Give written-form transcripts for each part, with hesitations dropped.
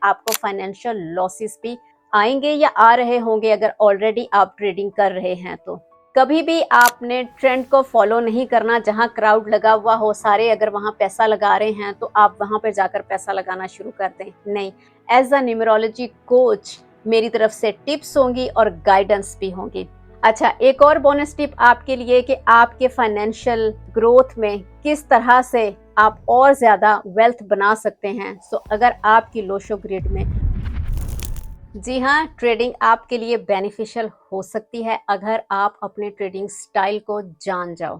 आपको financial losses भी आएंगे या आ रहे होंगे अगर ऑलरेडी आप ट्रेडिंग कर रहे हैं तो। कभी भी आपने ट्रेंड को फॉलो नहीं करना। जहां क्राउड लगा हुआ हो, सारे अगर वहां पैसा लगा रहे हैं तो आप वहां पर जाकर पैसा लगाना शुरू कर दें, नहीं। एज अ न्यूमरोलॉजी कोच मेरी तरफ से टिप्स होंगी और गाइडेंस भी होंगी। अच्छा, एक और बोनस टिप आपके लिए कि आपके फाइनेंशियल ग्रोथ में किस तरह से आप और ज्यादा वेल्थ बना सकते हैं। अगर आपकी लोशो ग्रिड में, जी हाँ, ट्रेडिंग आपके लिए बेनिफिशियल हो सकती है अगर आप अपने ट्रेडिंग स्टाइल को जान जाओ।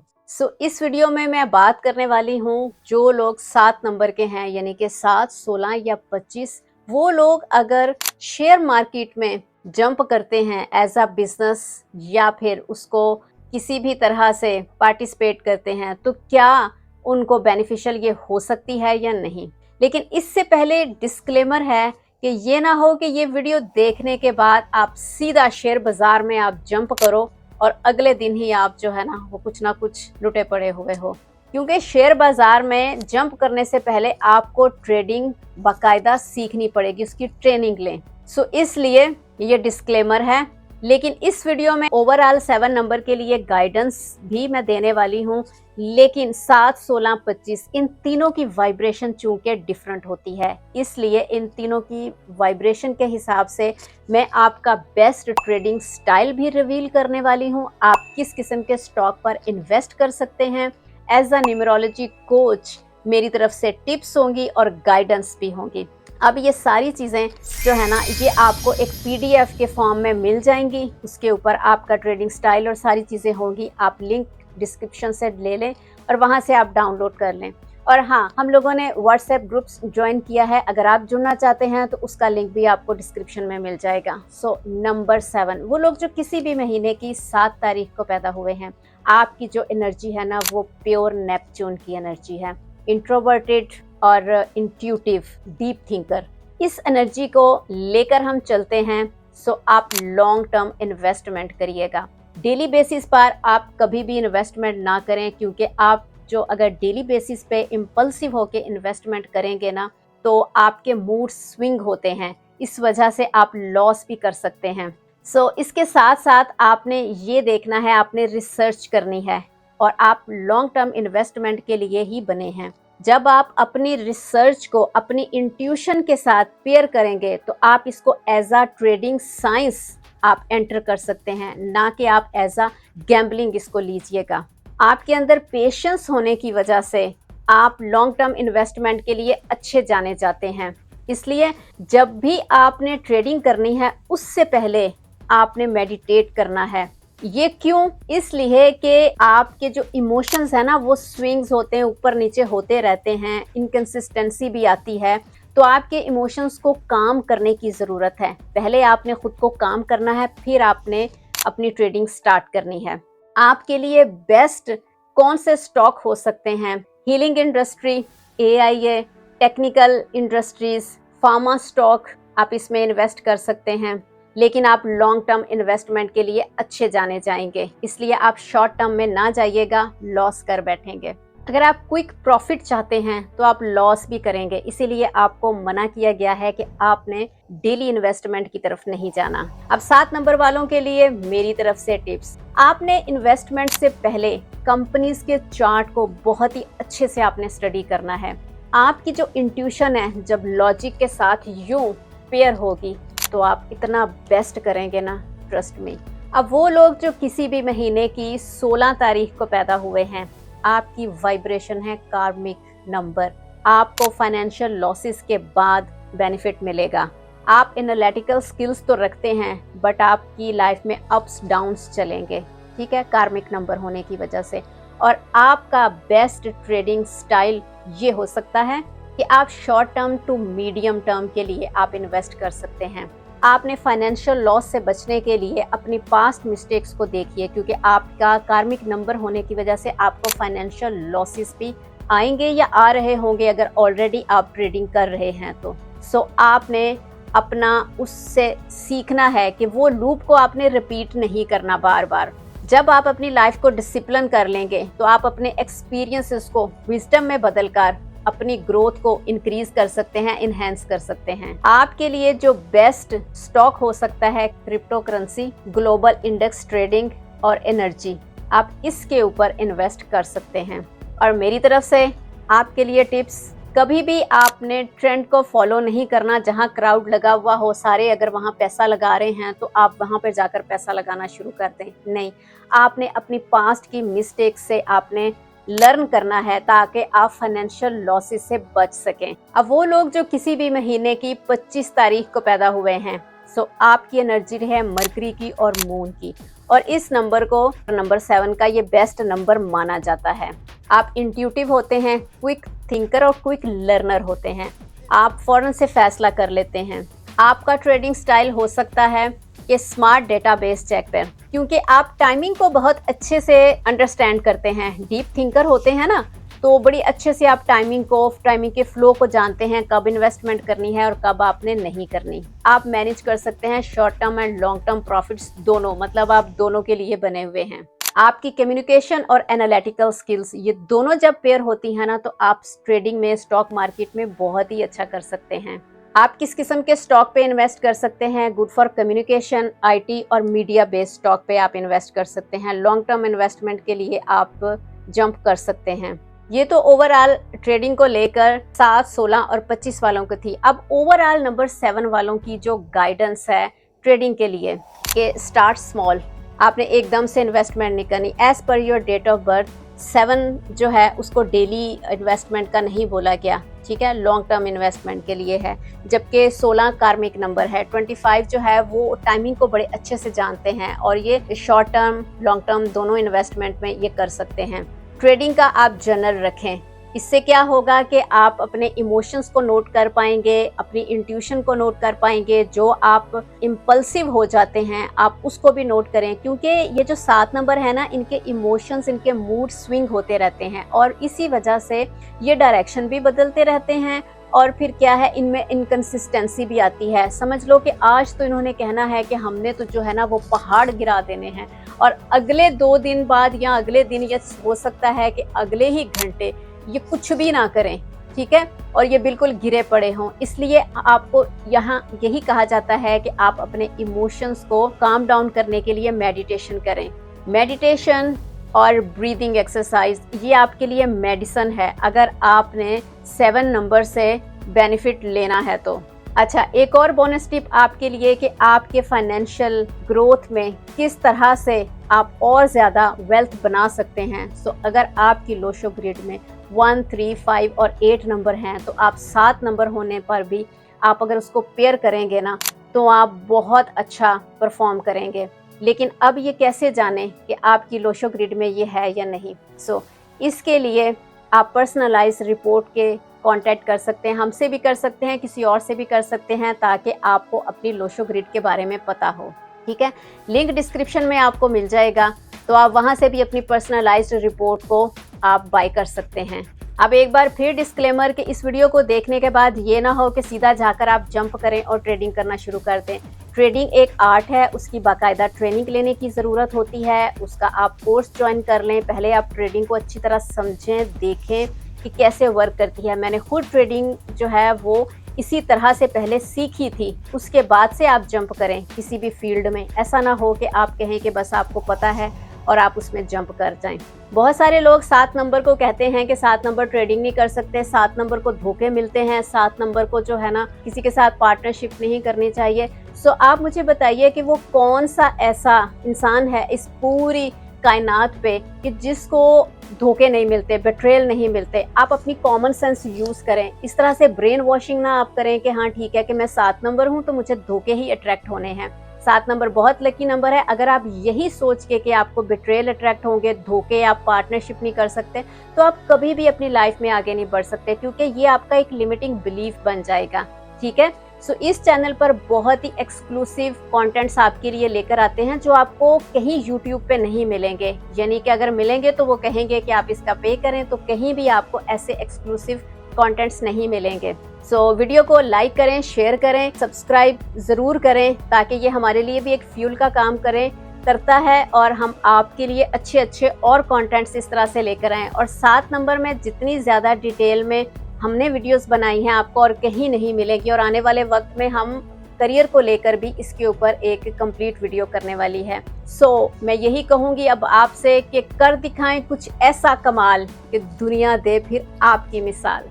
इस वीडियो में मैं बात करने वाली हूँ जो लोग 7 नंबर के हैं, यानी कि 7, 16 या 25, वो लोग अगर शेयर मार्केट में जंप करते हैं एज अ बिजनेस या फिर उसको किसी भी तरह से पार्टिसिपेट करते हैं तो क्या उनको बेनिफिशियल ये हो सकती है या नहीं। लेकिन इससे पहले डिस्क्लेमर है कि ये ना हो कि ये वीडियो देखने के बाद आप सीधा शेयर बाजार में आप जंप करो और अगले दिन ही आप जो है ना वो कुछ ना कुछ लुटे पड़े हुए हो। क्योंकि शेयर बाजार में जंप करने से पहले आपको ट्रेडिंग बाकायदा सीखनी पड़ेगी, उसकी ट्रेनिंग लें। इसलिए ये डिस्क्लेमर है। लेकिन इस वीडियो में ओवरऑल 7 नंबर के लिए गाइडेंस भी मैं देने वाली हूँ। लेकिन 7, 16, 25 इन तीनों की वाइब्रेशन चूंकि डिफरेंट होती है, इसलिए इन तीनों की वाइब्रेशन के हिसाब से मैं आपका बेस्ट ट्रेडिंग स्टाइल भी रिवील करने वाली हूँ। आप किस किस्म के स्टॉक पर इन्वेस्ट कर सकते हैं। एज अ न्यूमरोलॉजी कोच मेरी तरफ से टिप्स होंगी और गाइडेंस भी होंगी। अब ये सारी चीज़ें जो है ना ये आपको एक PDF के फॉर्म में मिल जाएंगी। उसके ऊपर आपका ट्रेडिंग स्टाइल और सारी चीज़ें होंगी। आप लिंक डिस्क्रिप्शन से ले लें और वहाँ से आप डाउनलोड कर लें। और हाँ, हम लोगों ने व्हाट्सएप ग्रुप्स ज्वाइन किया है, अगर आप जुड़ना चाहते हैं तो उसका लिंक भी आपको डिस्क्रिप्शन में मिल जाएगा। नंबर 7, वो लोग जो किसी भी महीने की 7 तारीख को पैदा हुए हैं, आपकी जो एनर्जी है ना वो प्योर नेपच्यून की एनर्जी है। इंट्रोवर्टेड और इंट्यूटिव, डीप थिंकर, इस एनर्जी को लेकर हम चलते हैं। आप लॉन्ग टर्म इन्वेस्टमेंट करिएगा। डेली बेसिस पर आप कभी भी इन्वेस्टमेंट ना करें, क्योंकि आप जो अगर डेली बेसिस पे इम्पल्सिव होके इन्वेस्टमेंट करेंगे ना तो आपके मूड स्विंग होते हैं, इस वजह से आप लॉस भी कर सकते हैं। इसके साथ साथ आपने ये देखना है, आपने रिसर्च करनी है और आप लॉन्ग टर्म इन्वेस्टमेंट के लिए ही बने हैं। जब आप अपनी रिसर्च को अपनी इंट्यूशन के साथ पेयर करेंगे तो आप इसको एज अ ट्रेडिंग साइंस आप एंटर कर सकते हैं, ना कि आप एज अ गैम्बलिंग इसको लीजिएगा। आपके अंदर पेशेंस होने की वजह से आप लॉन्ग टर्म इन्वेस्टमेंट के लिए अच्छे जाने जाते हैं। इसलिए जब भी आपने ट्रेडिंग करनी है उससे पहले आपने मेडिटेट करना है। ये क्यों? इसलिए कि आपके जो इमोशंस है ना वो स्विंग्स होते हैं, ऊपर नीचे होते रहते हैं, इनकंसिस्टेंसी भी आती है। तो आपके इमोशंस को काम करने की ज़रूरत है। पहले आपने खुद को काम करना है, फिर आपने अपनी ट्रेडिंग स्टार्ट करनी है। आपके लिए बेस्ट कौन से स्टॉक हो सकते हैं? Healing industry, AIA, technical industries, pharma stock, आप इसमें इन्वेस्ट कर सकते हैं। लेकिन आप लॉन्ग टर्म इन्वेस्टमेंट के लिए अच्छे जाने जाएंगे, इसलिए आप शॉर्ट टर्म में ना जाइएगा, लॉस कर बैठेंगे। अगर आप क्विक प्रॉफिट चाहते हैं तो आप लॉस भी करेंगे, इसीलिए आपको मना किया गया है कि आपने डेली इन्वेस्टमेंट की तरफ नहीं जाना। अब 7 नंबर वालों के लिए मेरी तरफ से टिप्स। आपने इन्वेस्टमेंट से पहले कंपनीज के चार्ट को बहुत ही अच्छे से आपने स्टडी करना है। आपकी जो इंट्यूशन है जब लॉजिक के साथ यूं पेयर होगी तो आप इतना बेस्ट करेंगे ना, ट्रस्ट में। अब वो लोग जो किसी भी महीने की 16 तारीख को पैदा हुए हैं, आपकी वाइब्रेशन है कार्मिक नंबर। आपको फाइनेंशियल लॉसेस के बाद बेनिफिट मिलेगा। आप एनालिटिकल स्किल्स तो रखते हैं बट आपकी लाइफ में अप्स डाउन्स चलेंगे, ठीक है, कार्मिक नंबर होने की वजह से। और आपका बेस्ट ट्रेडिंग स्टाइल ये हो सकता है कि आप short term to medium term के लिए आप इन्वेस्ट कर सकते हैं। आपने फाइनेंशियल लॉस से बचने के लिए अपनी पास्ट मिस्टेक्स को देखिए, क्योंकि आपका कार्मिक नंबर होने की वजह से आपको फाइनेंशियल लॉसेस भी आएंगे या आ रहे होंगे अगर ऑलरेडी आप ट्रेडिंग कर रहे हैं तो। आपने अपना उससे सीखना है कि वो लूप को आपने रिपीट नहीं करना बार बार। जब आप अपनी लाइफ को डिसिप्लिन कर लेंगे तो आप अपने एक्सपीरियंसेस को विजडम में बदलकर अपनी ग्रोथ को इंक्रीज कर सकते हैं, इनहेंस कर सकते हैं। आपके लिए जो बेस्ट स्टॉक हो सकता है crypto currency, global index trading और एनर्जी, आप इसके ऊपर इन्वेस्ट कर सकते हैं। और मेरी तरफ से आपके लिए टिप्स, कभी भी आपने ट्रेंड को फॉलो नहीं करना। जहां क्राउड लगा हुआ हो, सारे अगर वहां पैसा लगा रहे हैं तो आप वहां पर जाकर पैसा लगाना शुरू कर दें। नहीं, आपने अपनी पास्ट की मिस्टेक से आपने लर्न करना है ताकि आप फाइनेंशियल लॉसेस से बच सकें। अब वो लोग जो किसी भी महीने की 25 तारीख को पैदा हुए हैं, सो आपकी एनर्जी है मरकरी की और मून की, और इस नंबर को नंबर 7 का ये बेस्ट नंबर माना जाता है। आप इंट्यूटिव होते हैं, क्विक थिंकर और क्विक लर्नर होते हैं। आप फौरन से फैसला कर लेते हैं। आपका ट्रेडिंग स्टाइल हो सकता है कि स्मार्ट डेटाबेस चेकर, क्योंकि आप टाइमिंग को बहुत अच्छे से अंडरस्टैंड करते हैं। डीप थिंकर होते हैं ना, तो बड़ी अच्छे से आप टाइमिंग के फ्लो को जानते हैं, कब इन्वेस्टमेंट करनी है और कब आपने नहीं करनी। आप मैनेज कर सकते हैं short term and long term profits दोनों, मतलब आप दोनों के लिए बने हुए हैं। आपकी कम्युनिकेशन और एनालिटिकल स्किल्स, ये दोनों जब पेयर होती है ना, तो आप ट्रेडिंग में, स्टॉक मार्केट में बहुत ही अच्छा कर सकते हैं। आप किस किस्म के स्टॉक पे इन्वेस्ट कर सकते हैं? गुड फॉर कम्युनिकेशन, आईटी और मीडिया बेस्ड स्टॉक पे आप इन्वेस्ट कर सकते हैं। लॉन्ग टर्म इन्वेस्टमेंट के लिए आप जंप कर सकते हैं। ये तो ओवरऑल ट्रेडिंग को लेकर 7, 16 और 25 वालों की थी। अब ओवरऑल नंबर 7 वालों की जो गाइडेंस है ट्रेडिंग के लिए, कि स्टार्ट स्मॉल, आपने एकदम से इन्वेस्टमेंट नहीं करनी। As per your date of birth 7 जो है उसको डेली इन्वेस्टमेंट का नहीं बोला गया, ठीक है, लॉन्ग टर्म इन्वेस्टमेंट के लिए है। जबकि 16 कार्मिक नंबर है, 25 जो है वो टाइमिंग को बड़े अच्छे से जानते हैं और ये शॉर्ट टर्म, लॉन्ग टर्म दोनों इन्वेस्टमेंट में ये कर सकते हैं। ट्रेडिंग का आप जर्नल रखें। इससे क्या होगा कि आप अपने इमोशंस को नोट कर पाएंगे, अपनी इंट्यूशन को नोट कर पाएंगे। जो आप इम्पल्सिव हो जाते हैं आप उसको भी नोट करें, क्योंकि ये जो 7 नंबर है ना, इनके इमोशंस, इनके मूड स्विंग होते रहते हैं और इसी वजह से ये डायरेक्शन भी बदलते रहते हैं। और फिर क्या है, इनमें इनकंसिस्टेंसी भी आती है। समझ लो कि आज तो इन्होंने कहना है कि हमने तो जो है ना वो पहाड़ गिरा देने हैं, और अगले 2 दिन बाद या अगले दिन, या हो सकता है कि अगले ही घंटे ये कुछ भी ना करें, ठीक है, और ये बिल्कुल गिरे पड़े हों। इसलिए आपको यहाँ यही कहा जाता है कि आप अपने इमोशंस को काम डाउन करने के लिए मेडिटेशन करें। मेडिटेशन और ब्रीदिंग एक्सरसाइज, ये आपके लिए मेडिसिन है अगर आपने 7 नंबर से बेनिफिट लेना है तो। अच्छा, एक और बोनस टिप आपके लिए कि आपके फाइनेंशियल ग्रोथ में किस तरह से आप और ज़्यादा वेल्थ बना सकते हैं। सो अगर आपकी लोशो ग्रिड में 1, 3, 5 और 8 नंबर हैं, तो आप 7 नंबर होने पर भी आप अगर उसको पेयर करेंगे ना, तो आप बहुत अच्छा परफॉर्म करेंगे। लेकिन अब ये कैसे जानें कि आपकी लोशो ग्रिड में ये है या नहीं? सो इसके लिए आप पर्सनलाइज रिपोर्ट के कांटेक्ट कर सकते हैं, हमसे भी कर सकते हैं, किसी और से भी कर सकते हैं, ताकि आपको अपनी लोशो ग्रिड के बारे में पता हो, ठीक है। लिंक डिस्क्रिप्शन में आपको मिल जाएगा, तो आप वहां से भी अपनी पर्सनलाइज्ड रिपोर्ट को आप बाय कर सकते हैं। अब एक बार फिर डिस्क्लेमर कि इस वीडियो को देखने के बाद ये ना हो कि सीधा जाकर आप जंप करें और ट्रेडिंग करना शुरू कर दें। ट्रेडिंग एक आर्ट है, उसकी बाकायदा ट्रेनिंग लेने की ज़रूरत होती है, उसका आप कोर्स ज्वाइन कर लें। पहले आप ट्रेडिंग को अच्छी तरह समझें, देखें कि कैसे वर्क करती है। मैंने खुद ट्रेडिंग जो है वो इसी तरह से पहले सीखी थी, उसके बाद से आप जंप करें किसी भी फील्ड में। ऐसा ना हो कि आप कहें कि बस आपको पता है और आप उसमें जंप कर जाएं। बहुत सारे लोग 7 नंबर को कहते हैं कि 7 नंबर ट्रेडिंग नहीं कर सकते, 7 नंबर को धोखे मिलते हैं, 7 नंबर को जो है ना किसी के साथ पार्टनरशिप नहीं करनी चाहिए। सो आप मुझे बताइए कि वो कौन सा ऐसा इंसान है इस पूरी कायनात पे कि जिसको धोखे नहीं मिलते, बेट्रेयल नहीं मिलते। आप अपनी कॉमन सेंस यूज करें, इस तरह से ब्रेन वॉशिंग ना आप करें कि हाँ ठीक है कि मैं 7 नंबर हूं तो मुझे धोखे ही अट्रैक्ट होने हैं। 7 नंबर बहुत लकी नंबर है। अगर आप यही सोच के कि आपको बेट्रेयल अट्रैक्ट होंगे, धोखे, आप पार्टनरशिप नहीं कर सकते, तो आप कभी भी अपनी लाइफ में आगे नहीं बढ़ सकते, क्योंकि ये आपका एक लिमिटिंग बिलीफ बन जाएगा, ठीक है। सो इस चैनल पर बहुत ही एक्सक्लूसिव कंटेंट्स आपके लिए लेकर आते हैं जो आपको कहीं YouTube पे नहीं मिलेंगे। यानी कि अगर मिलेंगे तो वो कहेंगे कि आप इसका पे करें, तो कहीं भी आपको ऐसे एक्सक्लूसिव कंटेंट्स नहीं मिलेंगे। सो वीडियो को लाइक करें, शेयर करें, सब्सक्राइब ज़रूर करें, ताकि ये हमारे लिए भी एक फ्यूल का काम करता है और हम आपके लिए अच्छे अच्छे और कंटेंट्स इस तरह से लेकर आएँ। और 7 नंबर में जितनी ज़्यादा डिटेल में हमने वीडियोस बनाई हैं आपको और कहीं नहीं मिलेगी, और आने वाले वक्त में हम करियर को लेकर भी इसके ऊपर एक कंप्लीट वीडियो करने वाली है। मैं यही कहूंगी अब आपसे कि कर दिखाएं कुछ ऐसा कमाल कि दुनिया दे फिर आपकी मिसाल।